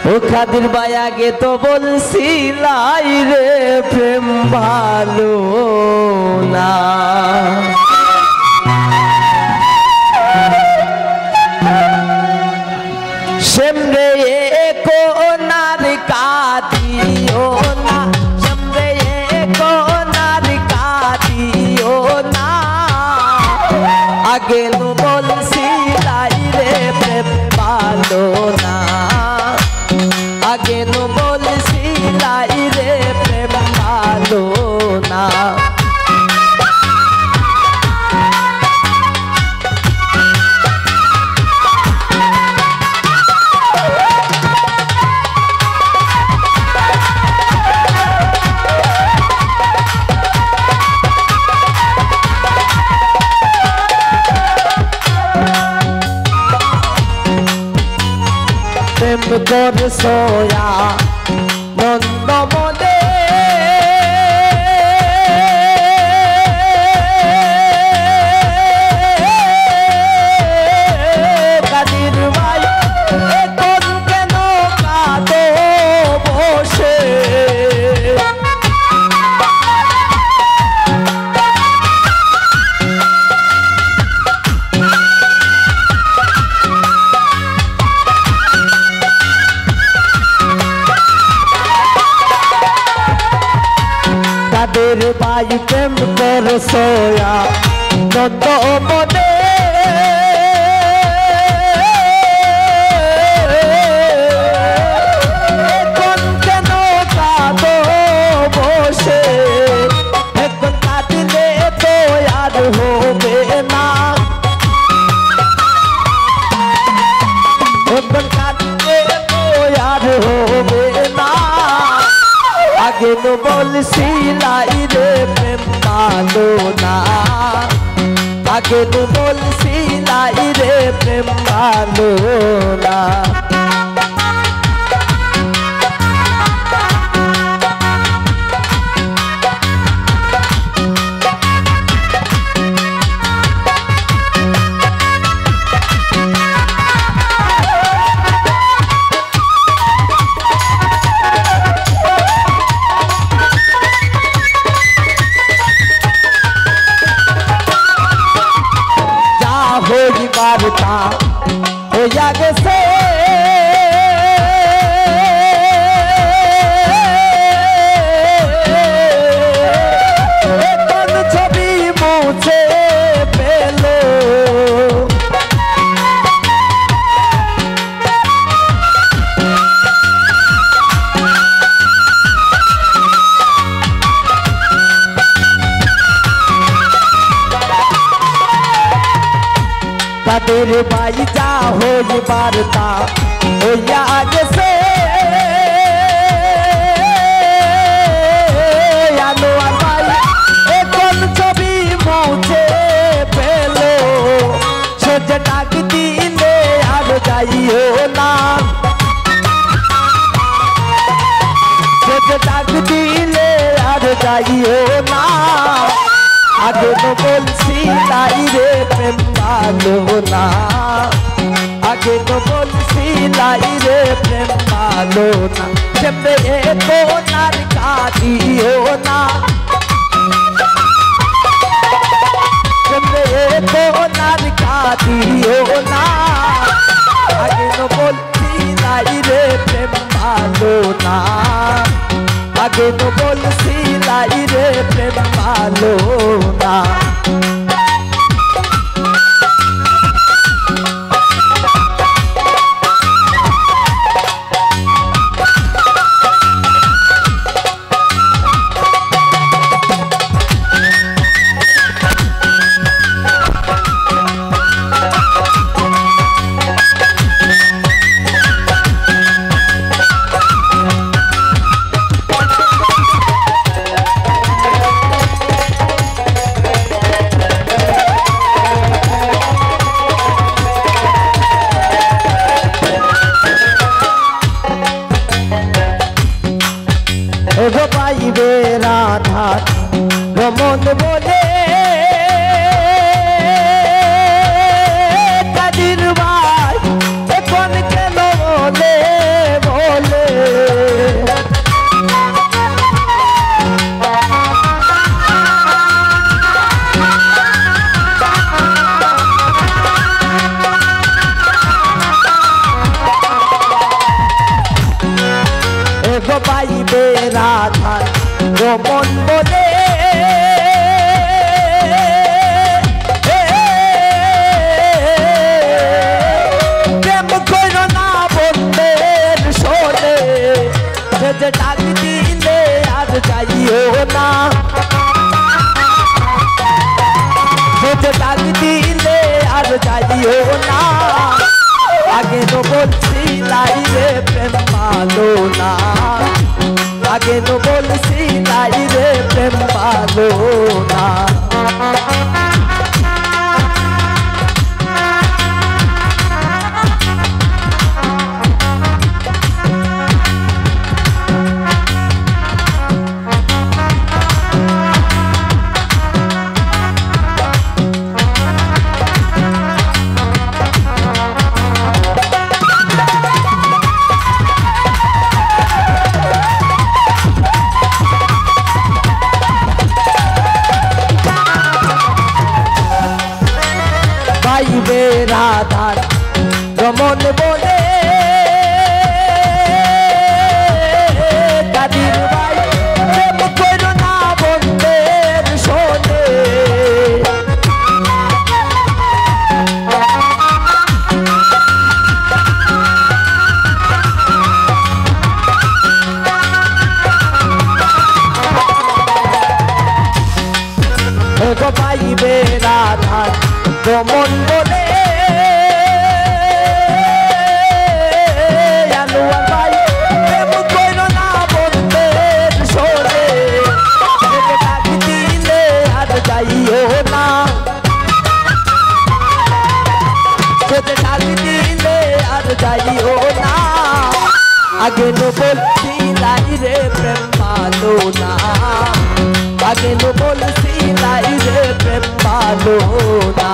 ও খাদির ভাই আগে তো বলছিলাই রে প্রেম ভালো না সেমরে কোনার কাদিও না সেমরে কোনার কাদিও না আগে তো বলছিলাই রে প্রেম ভালো না আগে তো বলছিলাই রে প্রেম ভালো না প্রেম করে সোয়া নন্দ মনে কাদির ভাই এখন কেন কাঁদো বসে কাদের ভাই প্রেম করে সোয়া নন্দ মনে এখন কেন কাঁদো বসে এখন কাঁদলে তো আর হবে না এখন কাঁদলে তো আর হবে না আগে তো বলছিলাই রে প্রেম ভালো না আগে তো বলছিলাই রে প্রেম ভালো না বার্তা হইয়া গেছে কোন ছবি মুছে পেল কাদের ভাই যা হই বার্তা হইয়া গেছে আনোয়ার ভাই এখন ছবি মুছে পেল সে যে ডাক দিলে আর যাইও না সে যে ডাক দিলে আর যাইও না আগে তো বলছিলাই রে প্রেম ভালো না আগে তো বলছিলাই রে প্রেম ভালো না সেমরে কোনার কাদিও না সেমরে কোনার কাদিও না আগে তো বলছিলাই রে প্রেম ভালো না আগে তো বলছিলাই রে প্রেম ভালো না সোজা ডাক দিলে আর যাইও না, সোজা ডাক দিলে আর যাইও না। আগে তো বলছিলাই রে প্রেম ভালো না, আগে তো বলছিলাই রে প্রেম ভালো না। পাইবে রাধার রমন বলে কাদির ভাই প্রেম করো না বন্ধের শোনে। পাইবে রাধার রমন বলে আলুয়া ভাই প্রেম করো না বন্ধের শোনে। ডাক দিলে আর যাইও না, ডাক দিলে আর যাইও না। আগে তো বলছিলাই রে প্রেম ভালো না, আগে তো বলছিলাই রে প্রেম ভালো না।